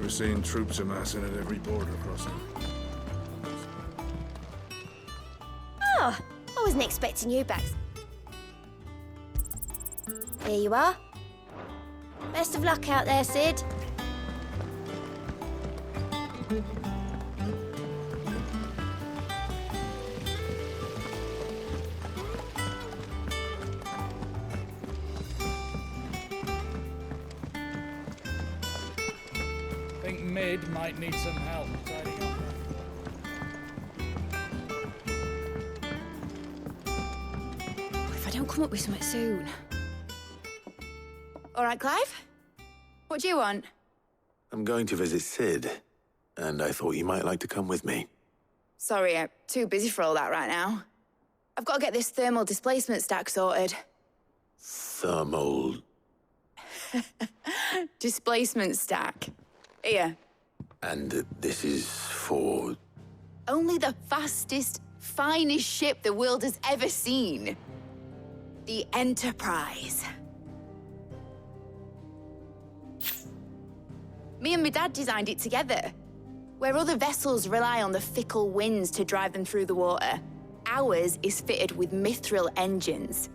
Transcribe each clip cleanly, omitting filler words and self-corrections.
We're seeing troops amassing at every border crossing. Oh, I wasn't expecting you back. Here you are. Best of luck out there, Sid. Think Mid might need some help tidying up. If I don't come up with something soon. All right, Clive? What do you want? I'm going to visit Sid, and I thought you might like to come with me. Sorry, I'm too busy for all that right now. I've got to get this thermal displacement stack sorted. Thermal... Displacement stack. Here. And this is for... Only the fastest, finest ship the world has ever seen. The Enterprise. Me and my dad designed it together. Where other vessels rely on the fickle winds to drive them through the water, ours is fitted with mithril engines.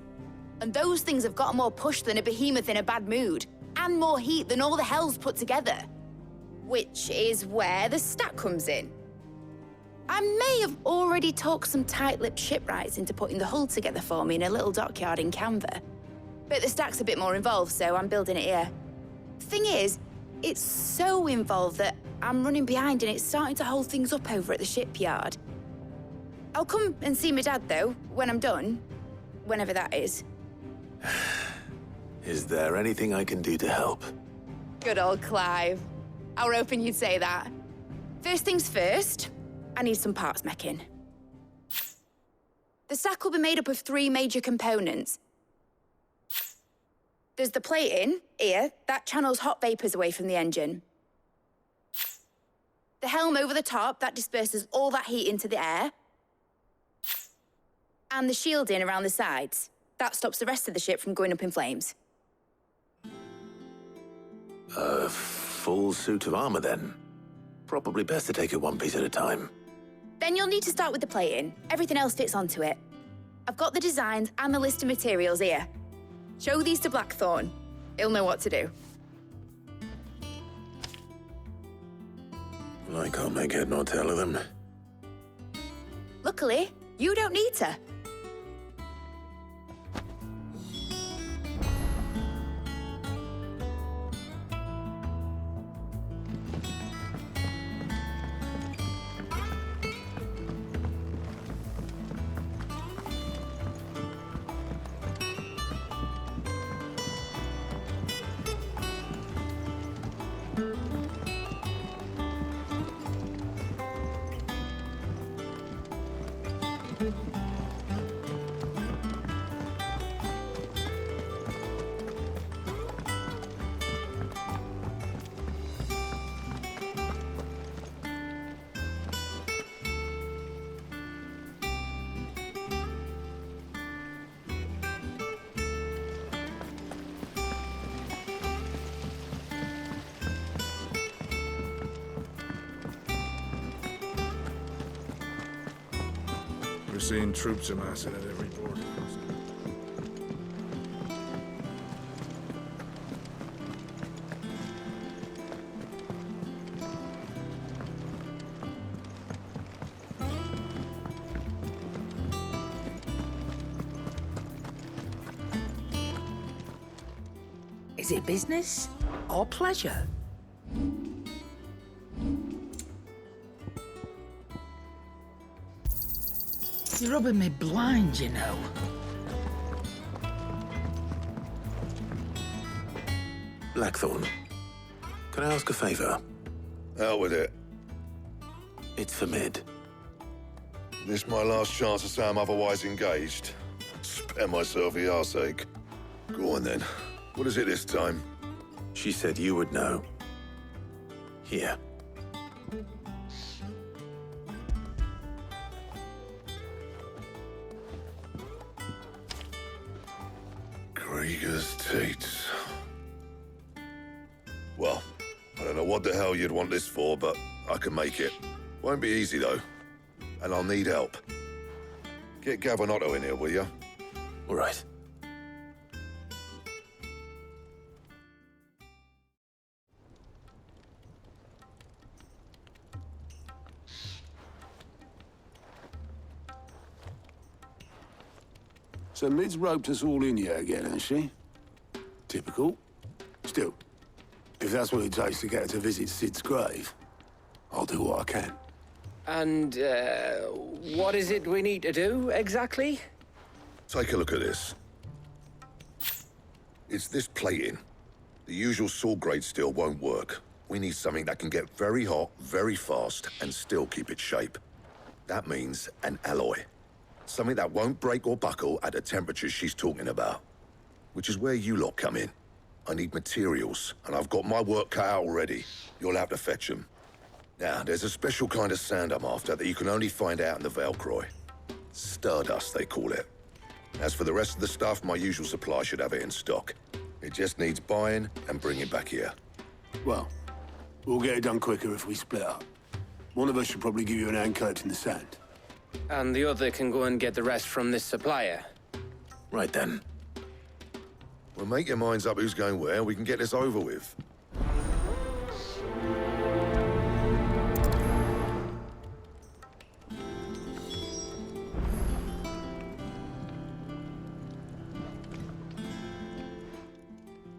And those things have got more push than a behemoth in a bad mood, and more heat than all the hells put together. Which is where the stack comes in. I may have already talked some tight-lipped shipwrights into putting the hull together for me in a little dockyard in Canva. But the stack's a bit more involved, so I'm building it here. Thing is, it's so involved that I'm running behind and it's starting to hold things up over at the shipyard. I'll come and see my dad, though, when I'm done. Whenever that is. Is there anything I can do to help? Good old Clive. I were hoping you'd say that. First things first, I need some parts meching. The stack will be made up of 3 major components. There's the plating, here, that channels hot vapors away from the engine. The helm over the top, that disperses all that heat into the air. And the shielding around the sides. That stops the rest of the ship from going up in flames. A full suit of armor, then? Probably best to take it one piece at a time. Then you'll need to start with the plating. Everything else fits onto it. I've got the designs and the list of materials here. Show these to Blackthorn. He'll know what to do. I can't make head nor tail of them. Luckily, you don't need to. We're seeing troops amassing at every border crossing. Is it business or pleasure? You're rubbing me blind, you know. Blackthorn, can I ask a favor? Out with it. It's for Mid. This my last chance to say I'm otherwise engaged. Spare myself the arseache. Go on then. What is it this time? She said you would know. Here. Krieger's teats. Well, I don't know what what the hell you'd want this for, but I can make it. Won't be easy, though. And I'll need help. Get Gav and Otto in here, will you? All right. So Mid's roped us all in here again, hasn't she? Typical. Still, if that's what it takes to get her to visit Sid's grave, I'll do what I can. And, what is it we need to do, exactly? Take a look at this. It's this plating. The usual saw-grade steel won't work. We need something that can get very hot, very fast, and still keep its shape. That means an alloy. Something that won't break or buckle at the temperatures she's talking about. Which is where you lot come in. I need materials, and I've got my work cut out already. You'll have to fetch them. Now, there's a special kind of sand I'm after that you can only find out in the Velcroy. Stardust, they call it. As for the rest of the stuff, my usual supply should have it in stock. It just needs buying and bringing back here. Well, we'll get it done quicker if we split up. One of us should probably give you an hand collecting the sand. And the other can go and get the rest from this supplier. Right then. Well, make your minds up who's going where, we can get this over with.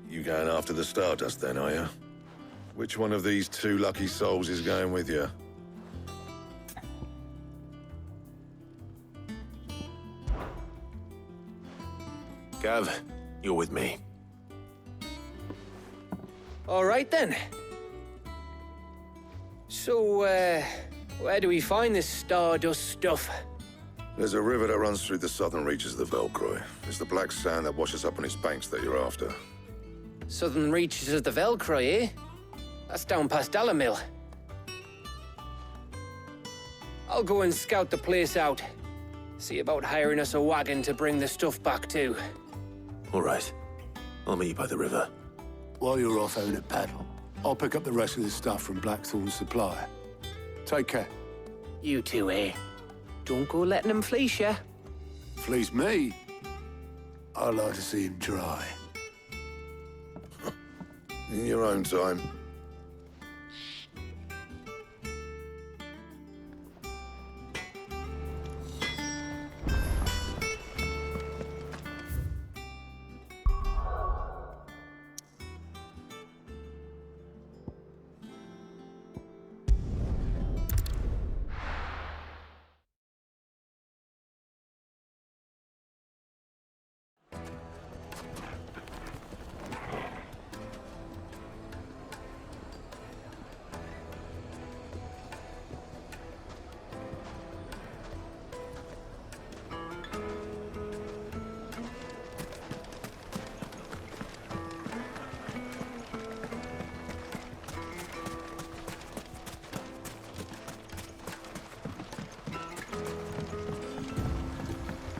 You going after the Stardust then, are you? Which one of these two lucky souls is going with you? Gav, you're with me. All right, then. So, where do we find this Stardust stuff? There's a river that runs through the southern reaches of the Velcroy. It's the black sand that washes up on its banks that you're after. Southern reaches of the Velcroy, eh? That's down past Dalamil. I'll go and scout the place out. See about hiring us a wagon to bring the stuff back to. All right. I'll meet you by the river. While you're off having a paddle, I'll pick up the rest of the stuff from Blackthorn's supplier. Take care. You two, eh? Don't go letting them fleece ya. Fleece me? I'd like to see him dry. In your own time.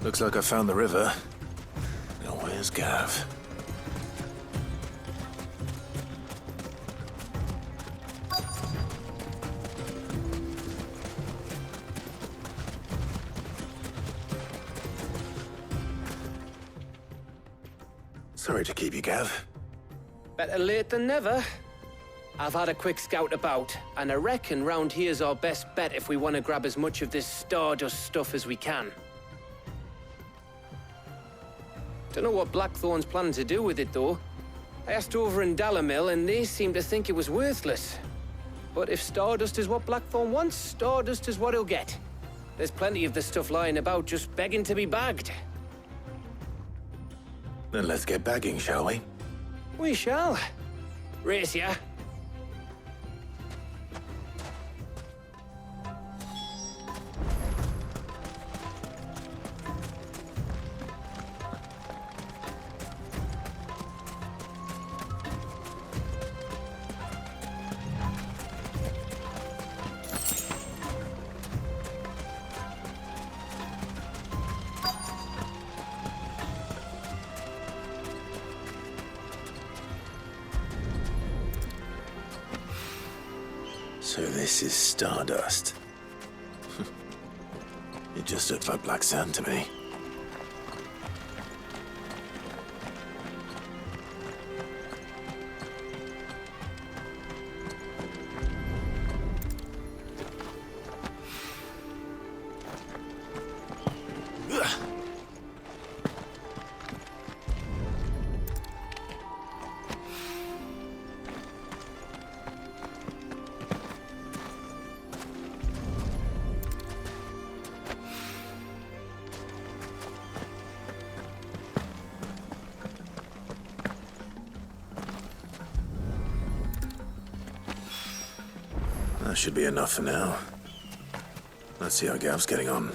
Looks like I found the river. Now where's Gav? Sorry to keep you, Gav. Better late than never. I've had a quick scout about, and I reckon round here's our best bet if we want to grab as much of this Stardust stuff as we can. Don't know what Blackthorn's planning to do with it, though. I asked over in Dalamil, and they seem to think it was worthless. But if Stardust is what Blackthorn wants, Stardust is what he'll get. There's plenty of the stuff lying about, just begging to be bagged. Then let's get bagging, shall we? We shall. Race ya. So this is Stardust. It just looks like black sand to me. That should be enough for now. Let's see how Gav's getting on.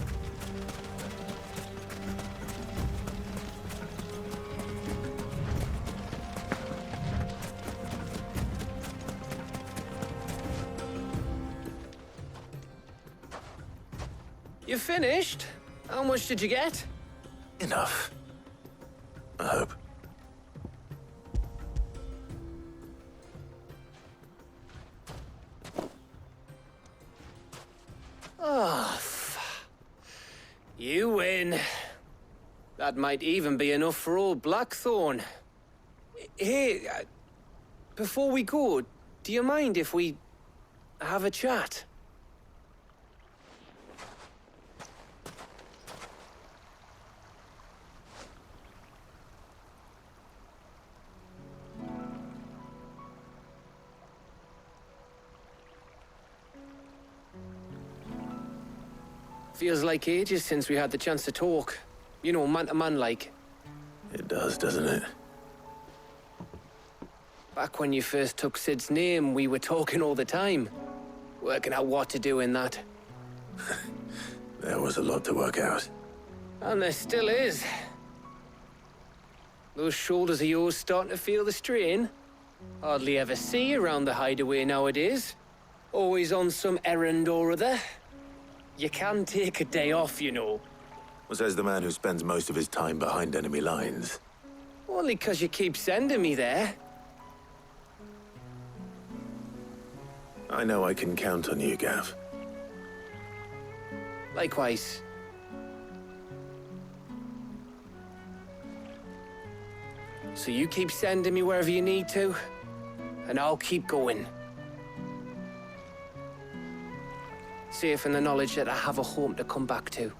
You finished? How much did you get? Enough. I hope. You win. That might even be enough for old Blackthorn. Hey, before we go, do you mind if we have a chat? Feels like ages since we had the chance to talk. You know, man to man like. It does, doesn't it? Back when you first took Sid's name, we were talking all the time. Working out what to do in that. There was a lot to work out. And there still is. Those shoulders of yours starting to feel the strain. Hardly ever see you around the hideaway nowadays. Always on some errand or other. You can take a day off, you know. Well, says the man who spends most of his time behind enemy lines. Only 'cause you keep sending me there. I know I can count on you, Gav. Likewise. So you keep sending me wherever you need to, and I'll keep going. Safe in the knowledge that I have a home to come back to.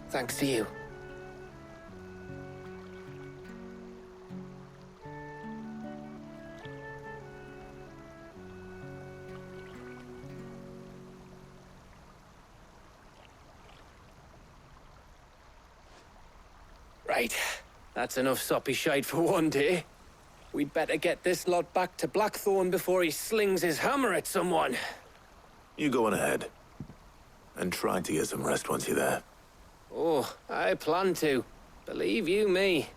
Thanks to you. Right. That's enough soppy shite for one day. We'd better get this lot back to Blackthorn before he slings his hammer at someone. You go on ahead. And try to get some rest once you're there. Oh, I plan to. Believe you me.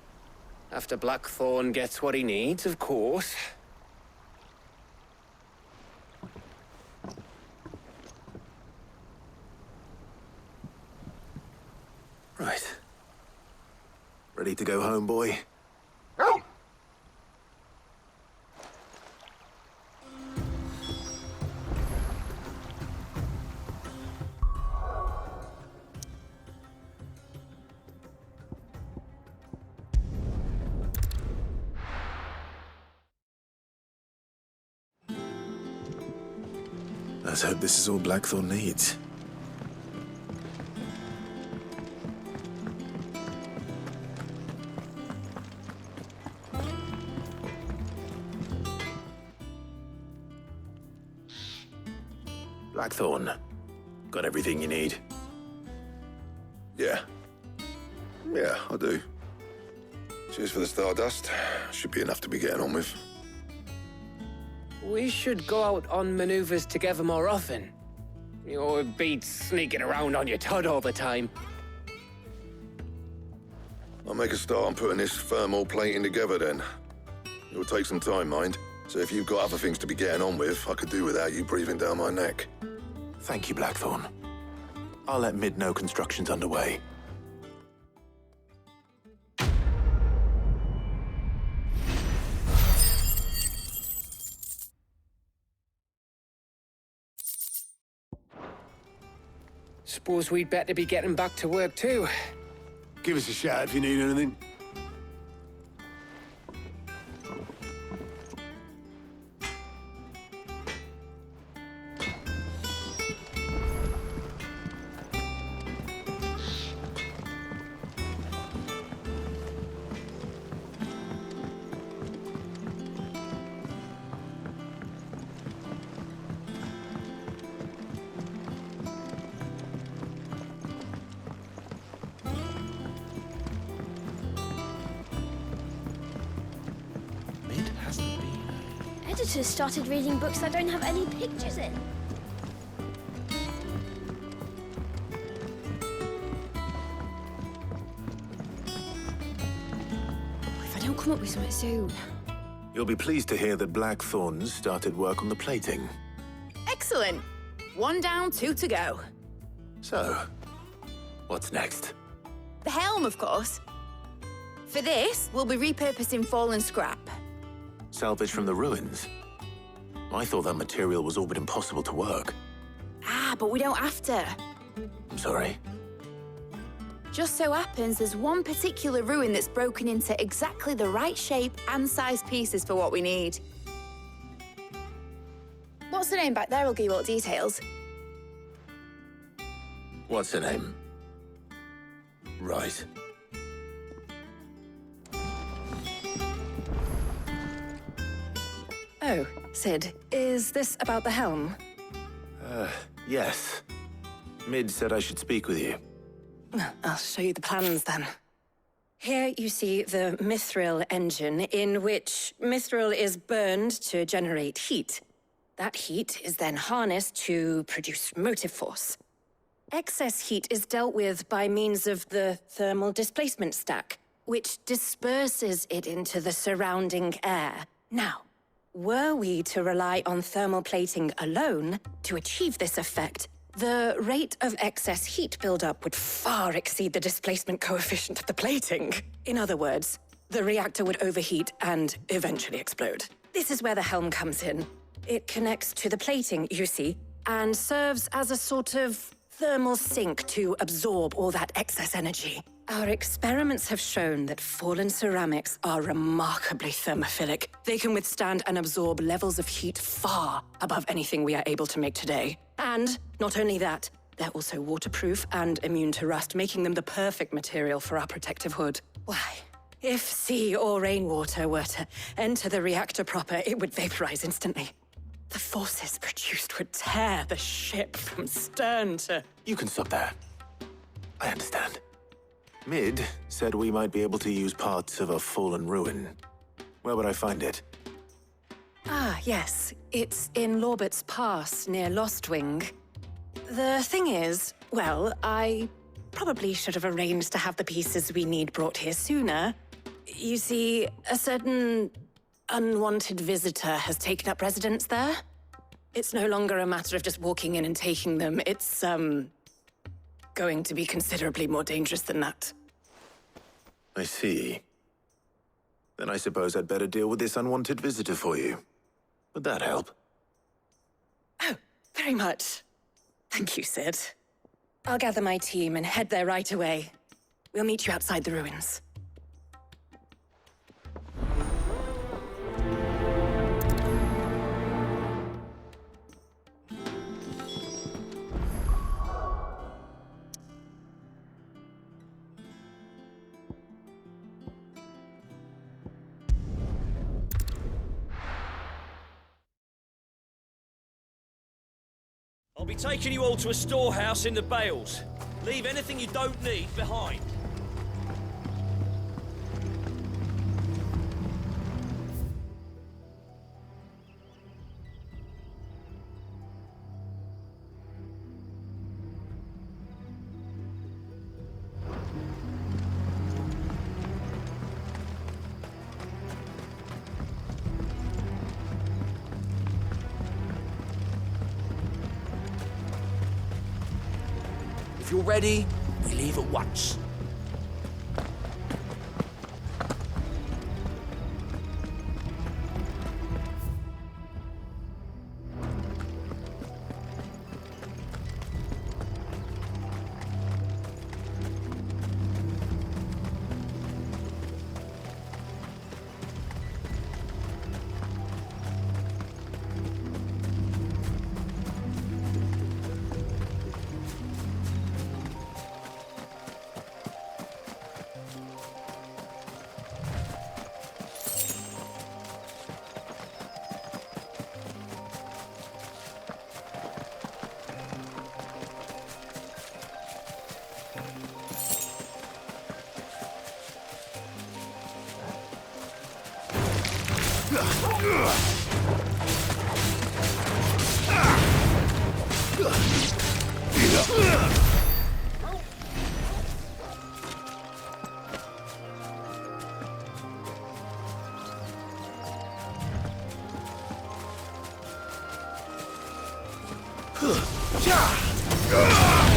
After Blackthorn gets what he needs, of course. Right. Ready to go home, boy? Let's hope this is all Blackthorn needs. Blackthorn, got everything you need? Yeah. Yeah, I do. Cheers for the Stardust. Should be enough to be getting on with. We should go out on maneuvers together more often. You know, it beats sneaking around on your Todd all the time. I'll make a start on putting this thermal plating together then. It'll take some time, mind. So if you've got other things to be getting on with, I could do without you breathing down my neck. Thank you, Blackthorn. I'll let Mid know construction's underway. Suppose we'd better be getting back to work too. Give us a shout if you need anything. Mid hasn't been. Editors started reading books that don't have any pictures in. If I don't come up with something soon. You'll be pleased to hear that Blackthorn's started work on the plating. Excellent. 1 down, 2 to go. So, what's next? The helm, of course. For this, we'll be repurposing fallen scrap. Salvage from the ruins? I thought that material was all but impossible to work. Ah, but we don't have to. I'm sorry. Just so happens there's one particular ruin that's broken into exactly the right shape and size pieces for what we need. What's the name back there? I'll give you all the details. What's her name? Right. Oh, Sid, is this about the helm? Yes. Mid said I should speak with you. I'll show you the plans then. Here you see the mithril engine, in which mithril is burned to generate heat. That heat is then harnessed to produce motive force. Excess heat is dealt with by means of the thermal displacement stack, which disperses it into the surrounding air. Now, were we to rely on thermal plating alone to achieve this effect, the rate of excess heat buildup would far exceed the displacement coefficient of the plating. In other words, the reactor would overheat and eventually explode. This is where the helm comes in. It connects to the plating, you see, and serves as a sort of thermal sink to absorb all that excess energy. Our experiments have shown that fallen ceramics are remarkably thermophilic. They can withstand and absorb levels of heat far above anything we are able to make today. And not only that, they're also waterproof and immune to rust, making them the perfect material for our protective hood. Why? If sea or rainwater were to enter the reactor proper, it would vaporize instantly. The forces produced would tear the ship from stern to... You can stop there. I understand. Mid said we might be able to use parts of a fallen ruin. Where would I find it? Ah, yes. It's in Lorbert's Pass, near Lostwing. The thing is, well, I probably should have arranged to have the pieces we need brought here sooner. You see, a certain unwanted visitor has taken up residence there. It's no longer a matter of just walking in and taking them. It's, going to be considerably more dangerous than that. I see. Then I suppose I'd better deal with this unwanted visitor for you. Would that help? Oh, very much. Thank you, Sid. I'll gather my team and head there right away. We'll meet you outside the ruins. I'll be taking you all to a storehouse in the Bales. Leave anything you don't need behind. If you're ready, we leave at once.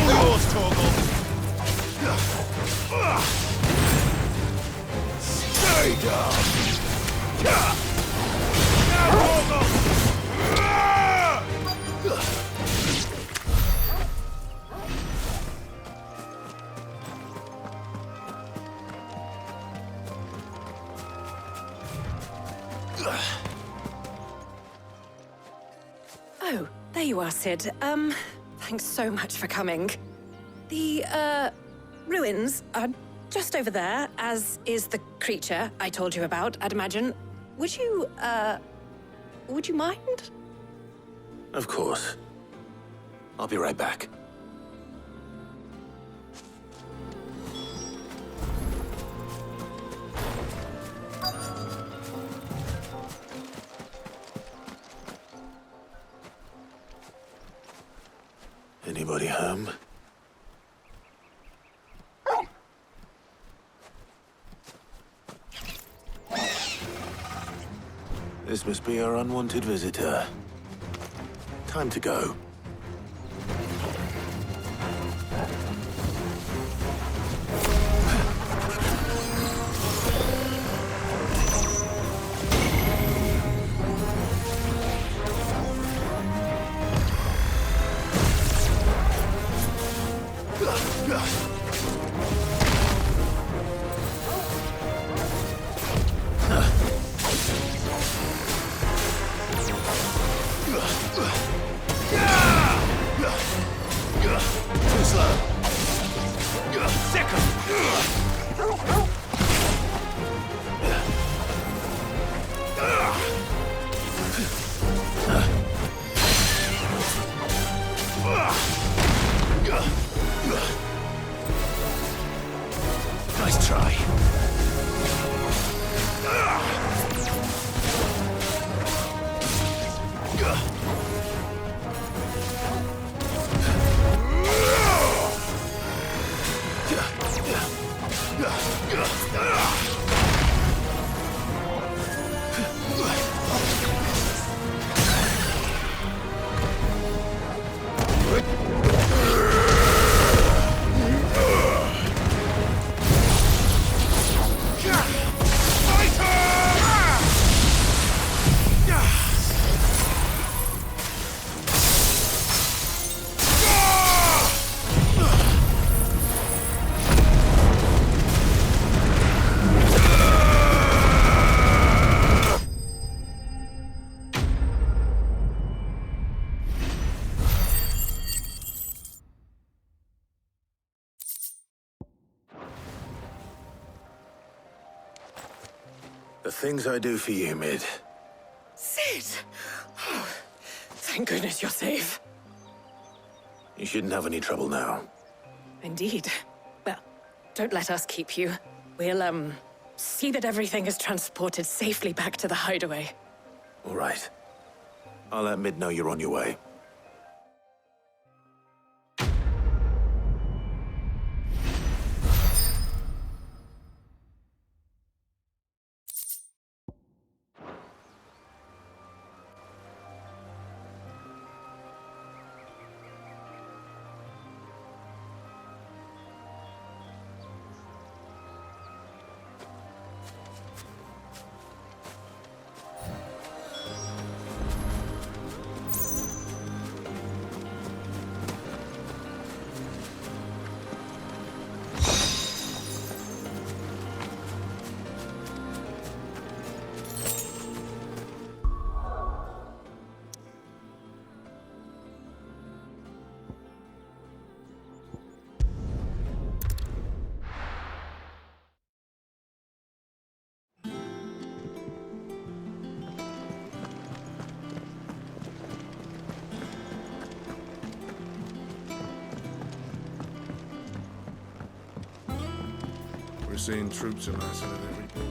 Yours, Torgal. Stay down. Oh, there you are, Sid. Thanks so much for coming. The, ruins are just over there, as is the creature I told you about, I'd imagine. Would you mind? Of course. I'll be right back. Anybody home? This must be our unwanted visitor. Time to go. Too slow. Second. Nice try. The things I do for you, Mid. Sid! Oh, thank goodness you're safe. You shouldn't have any trouble now. Indeed. Well, don't let us keep you. We'll, see that everything is transported safely back to the hideaway. All right. I'll let Mid know you're on your way. We're seeing troops amassing at every port.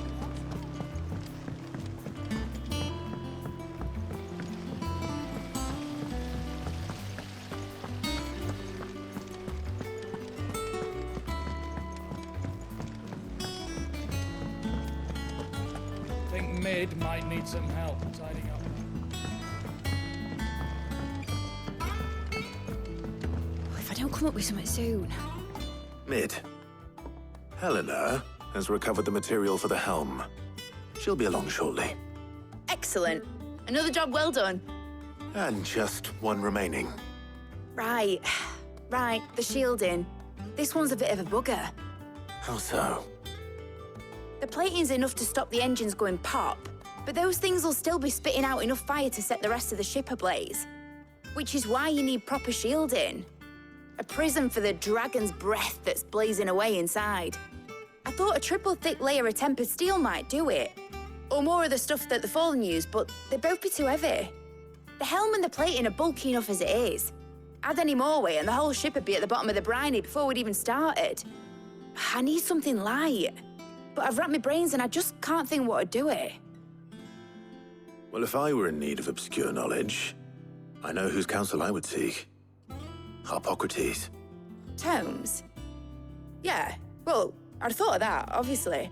Mid might need some help tidying up. If I don't come up with something soon. Mid. Helena has recovered the material for the helm. She'll be along shortly. Excellent. Another job well done. And just one remaining. Right. Right, the shielding. This one's a bit of a bugger. How so? The plating's enough to stop the engines going pop, but those things will still be spitting out enough fire to set the rest of the ship ablaze. Which is why you need proper shielding. A prison for the dragon's breath that's blazing away inside. I thought a triple thick layer of tempered steel might do it. Or more of the stuff that the Fallen use, but they'd both be too heavy. The helm and the plating are bulky enough as it is. Add any more weight and the whole ship would be at the bottom of the briny before we'd even started. I need something light. But I've racked my brains and I just can't think what would do it. Well, if I were in need of obscure knowledge, I know whose counsel I would seek. Harpocrates. Tomes? Yeah, well, I'd thought of that, obviously.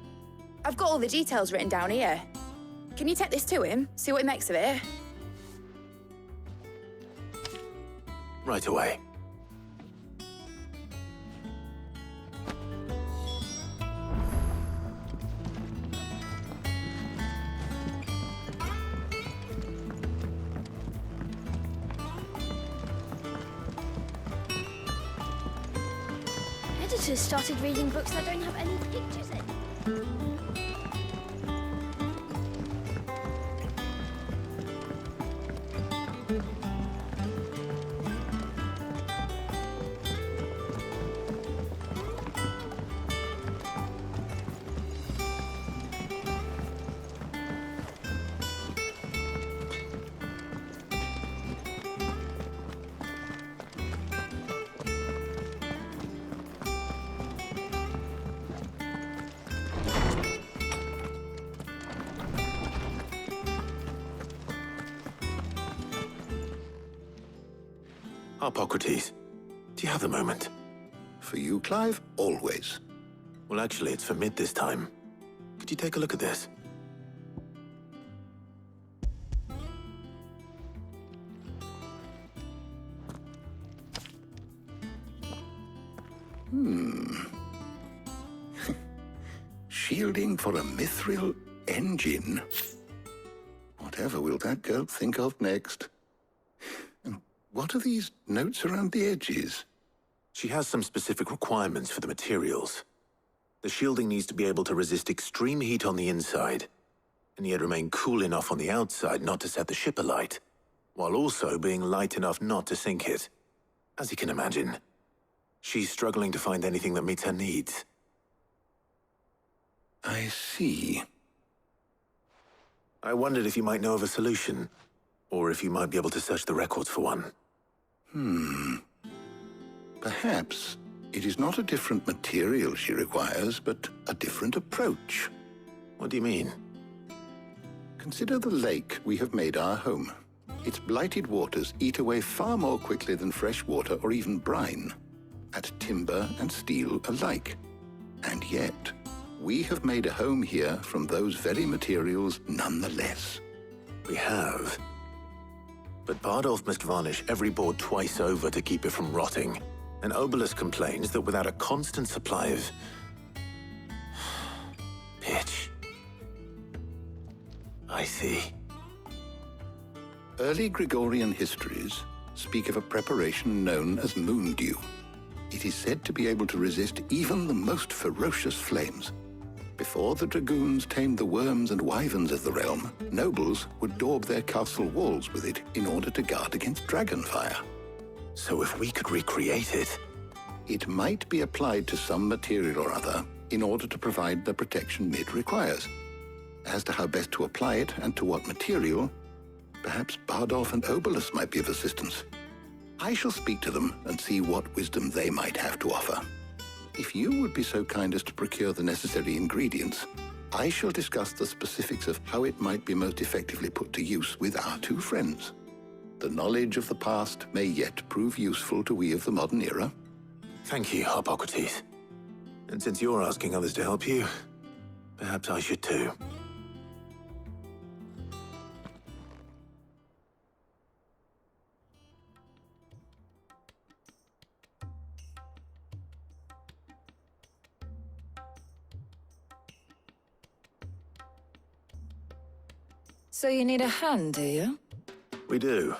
I've got all the details written down here. Can you take this to him, see what he makes of it? Right away. Editors started reading books that don't have any pictures in. Harpocrates, do you have a moment? For you, Clive? Always. Well, actually, it's for Mid this time. Could you take a look at this? Shielding for a mithril engine. Whatever will that girl think of next? And what are these notes around the edges? She has some specific requirements for the materials. The shielding needs to be able to resist extreme heat on the inside, and yet remain cool enough on the outside not to set the ship alight, while also being light enough not to sink it. As you can imagine, she's struggling to find anything that meets her needs. I see. I wondered if you might know of a solution, or if you might be able to search the records for one. Perhaps it is not a different material she requires, but a different approach. What do you mean? Consider the lake we have made our home. Its blighted waters eat away far more quickly than fresh water or even brine, at timber and steel alike. And yet, we have made a home here from those very materials nonetheless. We have. But Bardolph must varnish every board twice over to keep it from rotting. And Obelus complains that without a constant supply of pitch. I see. Early Gregorian histories speak of a preparation known as moon dew. It is said to be able to resist even the most ferocious flames. Before the dragoons tamed the worms and wyverns of the realm, nobles would daub their castle walls with it in order to guard against dragon fire. So if we could recreate it... It might be applied to some material or other in order to provide the protection Mid requires. As to how best to apply it and to what material, perhaps Bardolph and Obelus might be of assistance. I shall speak to them and see what wisdom they might have to offer. If you would be so kind as to procure the necessary ingredients, I shall discuss the specifics of how it might be most effectively put to use with our two friends. The knowledge of the past may yet prove useful to we of the modern era. Thank you, Harpocrates. And since you're asking others to help you, perhaps I should too. So you need a hand, do you? We do.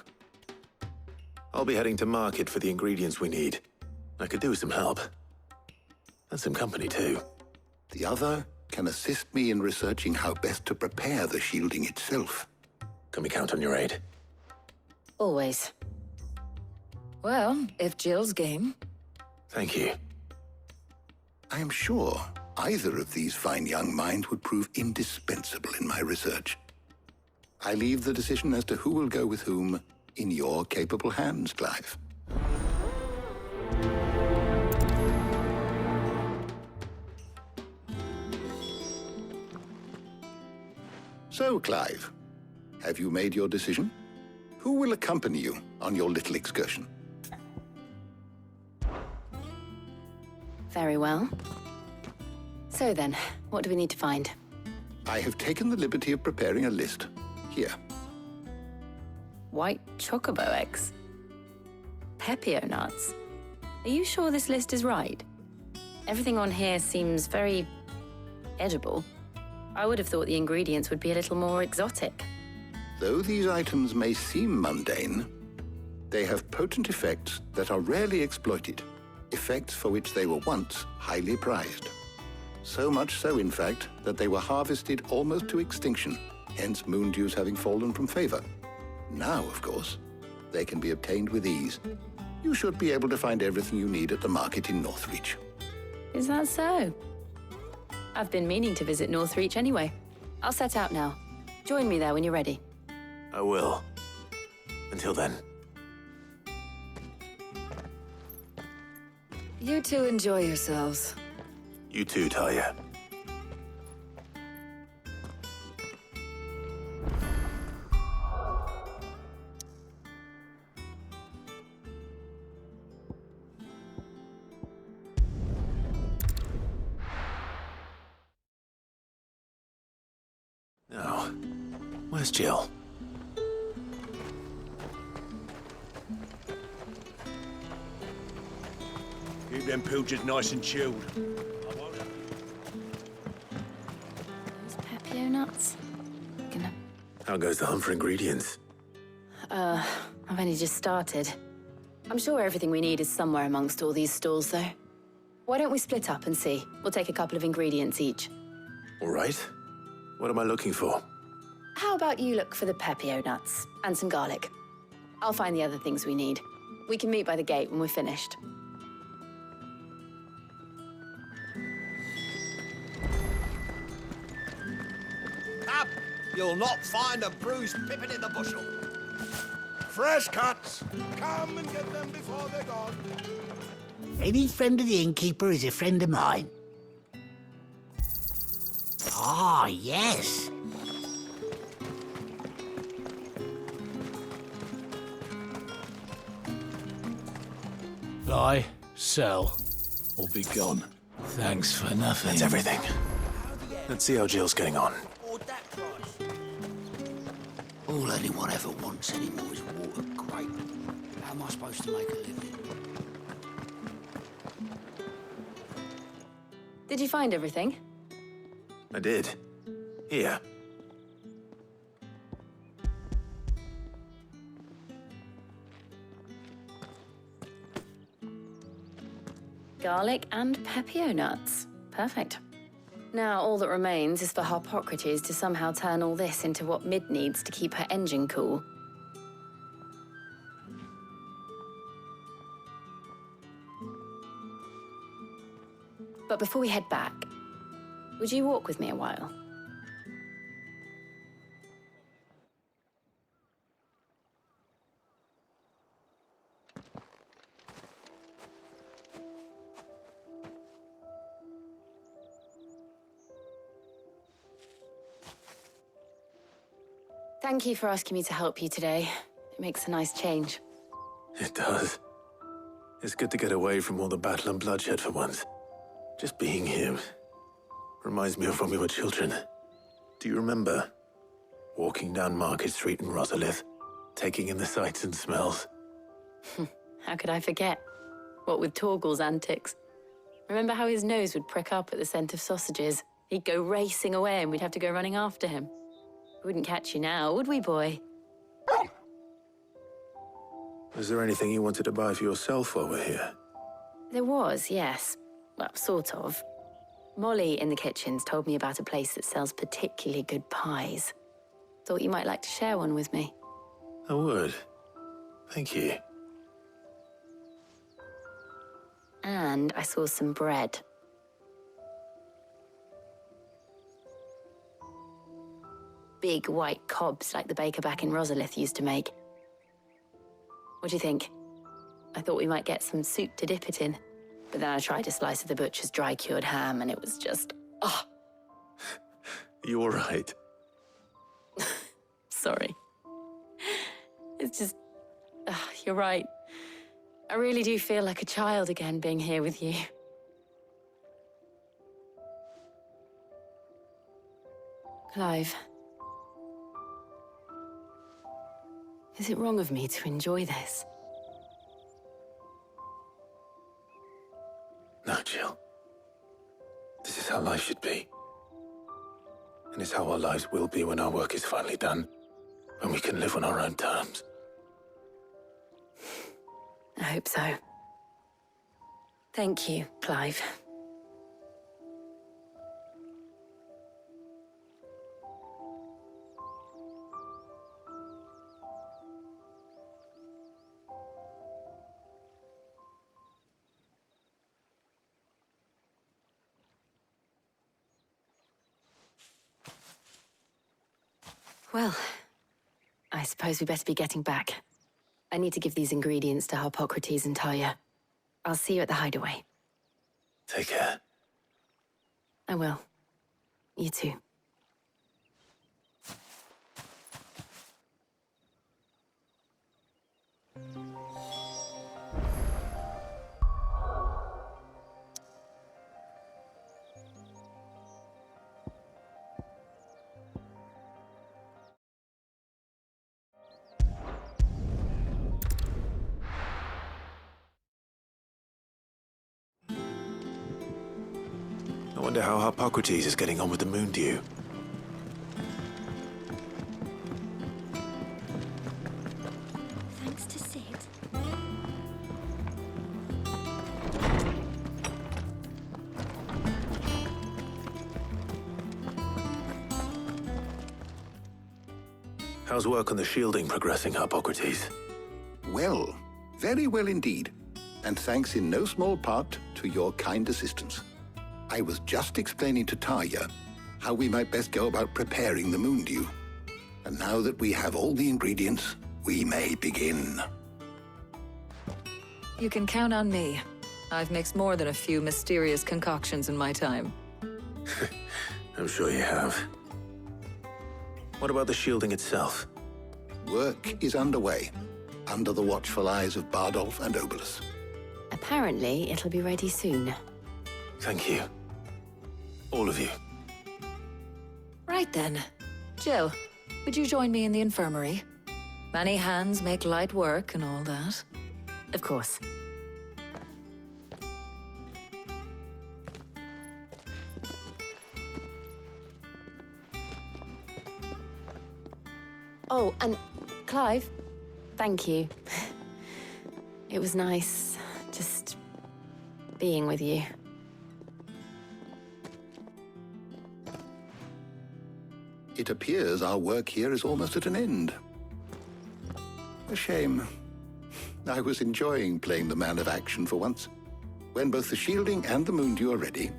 I'll be heading to market for the ingredients we need. I could do with some help. And some company, too. The other can assist me in researching how best to prepare the shielding itself. Can we count on your aid? Always. Well, if Jill's game. Thank you. I am sure either of these fine young minds would prove indispensable in my research. I leave the decision as to who will go with whom in your capable hands, Clive. So, Clive, have you made your decision? Who will accompany you on your little excursion? Very well. So then, what do we need to find? I have taken the liberty of preparing a list. Here. White chocobo eggs. Pepio nuts. Are you sure this list is right? Everything on here seems very edible. I would have thought the ingredients would be a little more exotic. Though these items may seem mundane, they have potent effects that are rarely exploited, effects for which they were once highly prized. So much so, in fact, that they were harvested almost to extinction, hence moon dews having fallen from favor. Now, of course, they can be obtained with ease. You should be able to find everything you need at the market in Northreach. Is that so? I've been meaning to visit Northreach anyway. I'll set out now. Join me there when you're ready. I will. Until then. You two enjoy yourselves. You too, Talia. Now, where's Jill? Keep them pilchards nice and chilled. Those Pepio nuts? How goes the hunt for ingredients? I've only just started. I'm sure everything we need is somewhere amongst all these stalls, though. Why don't we split up and see? We'll take a couple of ingredients each. All right. What am I looking for? How about you look for the Pepio nuts and some garlic? I'll find the other things we need. We can meet by the gate when we're finished. Up! You'll not find a bruised pippin in the bushel. Fresh cuts! Come and get them before they're gone. Any friend of the innkeeper is a friend of mine. Ah, yes. Buy, sell, or be gone. Thanks for nothing. That's everything. Let's see how Jill's getting on. All anyone ever wants anymore is water grape. How am I supposed to make a living? Did you find everything? I did. Here. Garlic and Pepio nuts. Perfect. Now, all that remains is for Harpocrates to somehow turn all this into what Mid needs to keep her engine cool. But before we head back, would you walk with me a while? Thank you for asking me to help you today. It makes a nice change. It does. It's good to get away from all the battle and bloodshed for once. Just being here reminds me of when we were children. Do you remember? Walking down Market Street in Rosalith, taking in the sights and smells. How could I forget? What with Torgal's antics. Remember how his nose would prick up at the scent of sausages? He'd go racing away and we'd have to go running after him. Wouldn't catch you now, would we, boy? Is there anything you wanted to buy for yourself while we're here? There was, yes. Well, sort of. Molly in the kitchens told me about a place that sells particularly good pies. Thought you might like to share one with me. I would. Thank you. And I saw some bread. Big white cobs like the baker back in Rosalith used to make. What do you think? I thought we might get some soup to dip it in. But then I tried a slice of the butcher's dry-cured ham and it was just... oh! You all right? Sorry. It's just... you're right. I really do feel like a child again being here with you. Clive. Is it wrong of me to enjoy this? No, Jill. This is how life should be. And it's how our lives will be when our work is finally done. When we can live on our own terms. I hope so. Thank you, Clive. Well, I suppose we better be getting back. I need to give these ingredients to Harpocrates and Talia. I'll see you at the hideaway. Take care. I will. You too. I wonder how Harpocrates is getting on with the moon dew. Thanks to Sid. How's work on the shielding progressing, Harpocrates? Well, very well indeed. And thanks in no small part to your kind assistance. I was just explaining to Talia how we might best go about preparing the moon dew. And now that we have all the ingredients, we may begin. You can count on me. I've mixed more than a few mysterious concoctions in my time. I'm sure you have. What about the shielding itself? Work is underway, under the watchful eyes of Bardolph and Obolus. Apparently, it'll be ready soon. Thank you. All of you. Right then. Jill, would you join me in the infirmary? Many hands make light work and all that. Of course. Oh, and Clive, thank you. It was nice just being with you. It appears our work here is almost at an end. A shame. I was enjoying playing the man of action for once. When both the shielding and the moon dew are ready,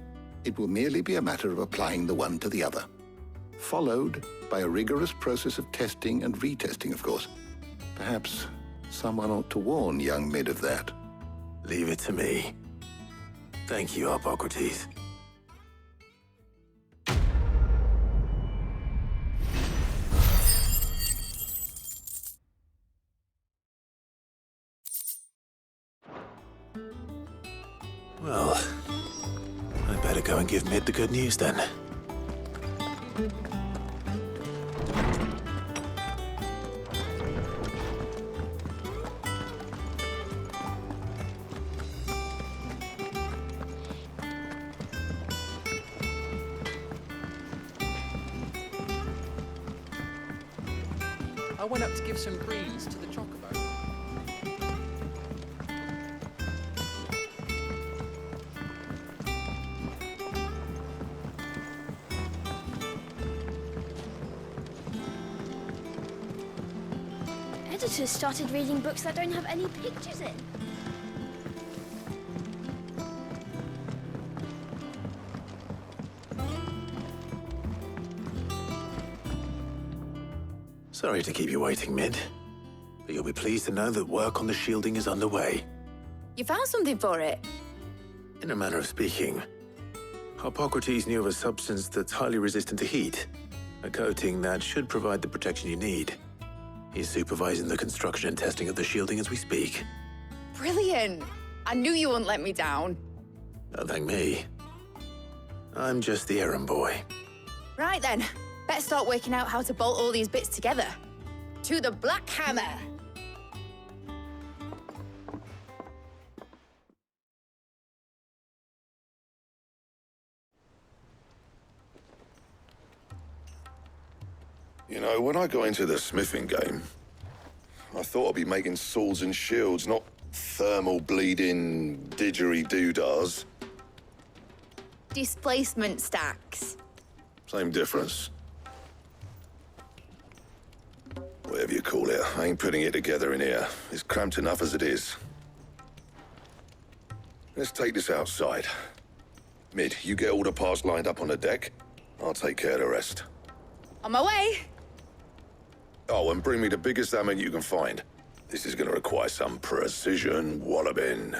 it will merely be a matter of applying the one to the other. Followed by a rigorous process of testing and retesting, of course. Perhaps someone ought to warn young Mid of that. Leave it to me. Thank you, Harpocrates. Well, I'd better go and give Mid the good news then. I went up to give some greens to the chocobo. Editors started reading books that don't have any pictures in. Sorry to keep you waiting, Mid. But you'll be pleased to know that work on the shielding is underway. You found something for it? In a manner of speaking, Hippocrates knew of a substance that's highly resistant to heat. A coating that should provide the protection you need. He's supervising the construction and testing of the shielding as we speak. Brilliant! I knew you wouldn't let me down. Don't thank me. I'm just the errand boy. Right then, let's start working out how to bolt all these bits together. To the Black Hammer! You know, when I got into the smithing game, I thought I'd be making swords and shields, not thermal bleeding didgeridoo-dahs. Displacement stacks. Same difference. Whatever you call it, I ain't putting it together in here. It's cramped enough as it is. Let's take this outside. Mid, you get all the parts lined up on the deck. I'll take care of the rest. On my way! Oh, and bring me the biggest hammer you can find. This is gonna require some precision walloping.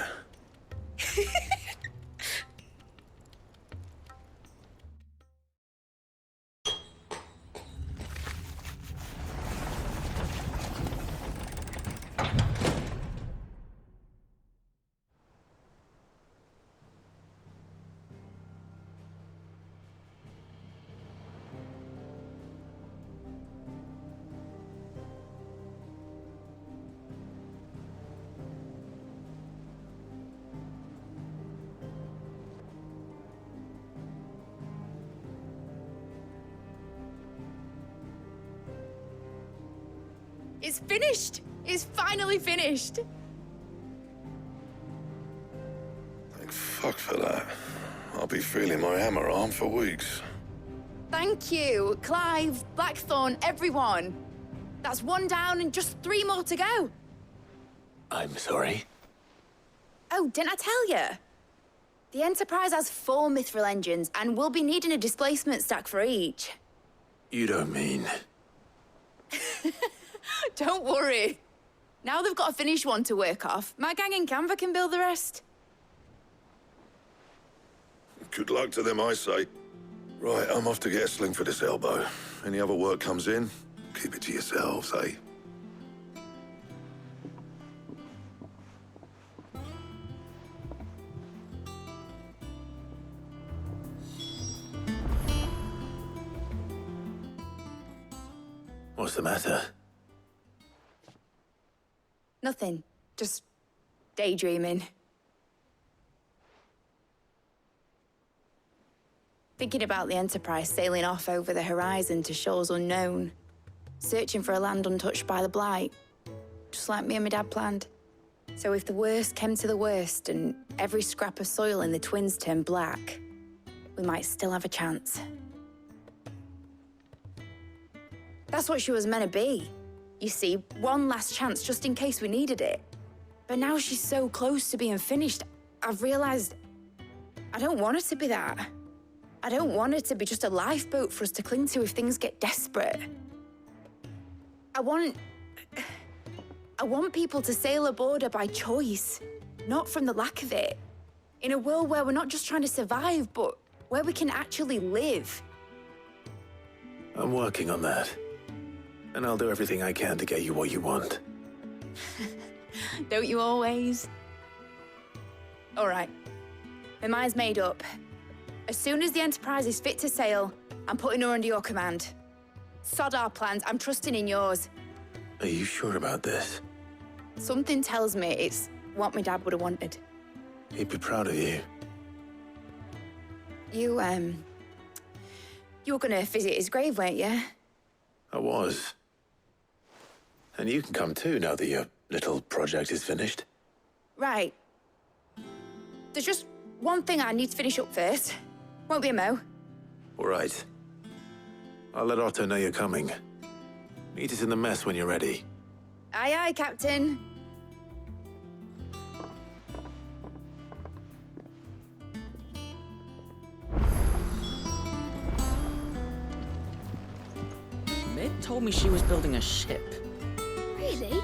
It's finished! It's finally finished! Thank fuck for that. I'll be feeling my hammer arm for weeks. Thank you, Clive, Blackthorn, everyone. That's one down and just 3 more to go. I'm sorry. Oh, didn't I tell you? The Enterprise has 4 mithril engines and we'll be needing a displacement stack for each. You don't mean... Don't worry. Now they've got a finished one to work off, my gang in Canva can build the rest. Good luck to them, I say. Right, I'm off to get a sling for this elbow. Any other work comes in, keep it to yourselves, eh? What's the matter? Nothing. Just daydreaming. Thinking about the Enterprise sailing off over the horizon to shores unknown. Searching for a land untouched by the Blight. Just like me and my dad planned. So if the worst came to the worst and every scrap of soil in the Twins turned black, we might still have a chance. That's what she was meant to be. You see, one last chance just in case we needed it. But now she's so close to being finished, I've realized I don't want it to be that. I don't want it to be just a lifeboat for us to cling to if things get desperate. I want people to sail aboard her by choice, not from the lack of it. In a world where we're not just trying to survive, but where we can actually live. I'm working on that. And I'll do everything I can to get you what you want. Don't you always? All right. My mind's made up. As soon as the Enterprise is fit to sail, I'm putting her under your command. Sod our plans, I'm trusting in yours. Are you sure about this? Something tells me it's what my dad would have wanted. He'd be proud of you. You were gonna visit his grave, weren't you? I was. And you can come too now that your little project is finished. Right. There's just one thing I need to finish up first. Won't be a mo. All right. I'll let Otto know you're coming. Meet us in the mess when you're ready. Aye, aye, Captain. Mid told me she was building a ship. Really?